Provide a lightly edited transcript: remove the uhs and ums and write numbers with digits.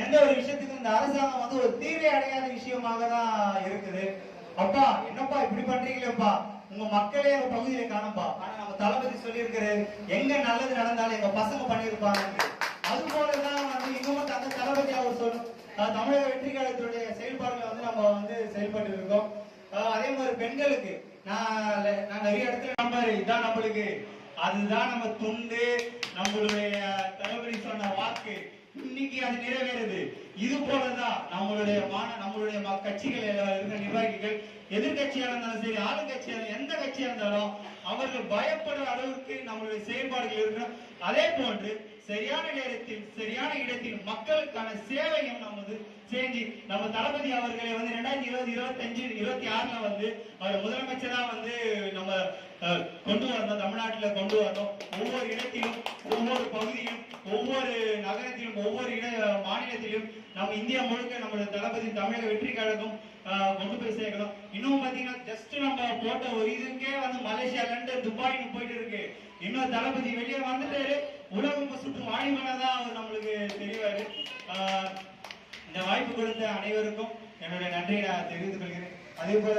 எந்த ஒரு விஷயத்துக்கும் இந்த அரசாங்கம் வந்து ஒரு தீர்வை அடையாத விஷயமாக தான் இருக்குது. அப்பா என்னப்பா இப்படி பண்றீங்களேப்பா, உங்க மக்களே ஒரு பகுதியில காணும்பா. ஆனா நம்ம தளபதி சொல்லி இருக்கிறாரு, எங்க நல்லது நடந்தாலும் எங்க பசங்க பண்ணிருப்பாங்க. அது போலதான் வந்து இன்னமும் அந்த தளபதி அவர் சொல்லும் தமிழக வெற்றி கழகத்தினுடைய செயல்பாடுகளை வந்து நம்ம வந்து செயல்பட்டு இருக்கோம். அதே மாதிரி பெண்களுக்கு நான் நிறைய இடத்துல நம்பர் இதான் நம்மளுக்கு, அதுதான் நம்ம துண்டு, நம்மளுடைய தளபதி சொன்ன வாக்கு இன்னைக்கு அது நிறைவேறுது. இது போலதான் நம்மளுடைய கட்சிகள் இருக்கிற நிர்வாகிகள், எதிர்கட்சியா இருந்தாலும் சரி, ஆளுங்கட்சியா எந்த கட்சியா இருந்தாலும் அவர்கள் பயப்படுற அளவுக்கு நம்மளுடைய செயல்பாடுகள் இருக்கணும். அதே போன்று சரியான நேரத்தில் சரியான இடத்தில் மக்களுக்கான சேவையும் நமது செஞ்சு நம்ம தளபதி அவர்களை வந்து 2020, 25, 26ல வந்து அவர் முதலமைச்சரா வந்து நம்ம கொண்டு வரணும், தமிழ்நாட்டில கொண்டு வரணும். ஒவ்வொரு இடத்திலும், ஒவ்வொரு பகுதியிலும், ஒவ்வொரு நகரத்திலும், ஒவ்வொரு மாநிலத்திலும் நம்ம இந்தியா முழுக்க நம்மளுடைய தளபதி தமிழக வெற்றி கழகம் கொண்டு போய் சேர்க்கணும். இன்னும் பாத்தீங்கன்னா ஜஸ்ட் நம்ம போட்ட ஒரு இதுக்கே வந்து மலேசியா, லண்டன், துபாய்னு போயிட்டு இருக்கு. இன்னும் தளபதி வெளியே வந்துட்டாரு, உலகம் சுற்று வாணிபனாதான் அவர் நம்மளுக்கு தெரிவாரு. இந்த வாய்ப்பு கொடுத்த அனைவருக்கும் என்னுடைய நன்றியை நான் தெரிவித்துக் கொள்கிறேன். அதே போல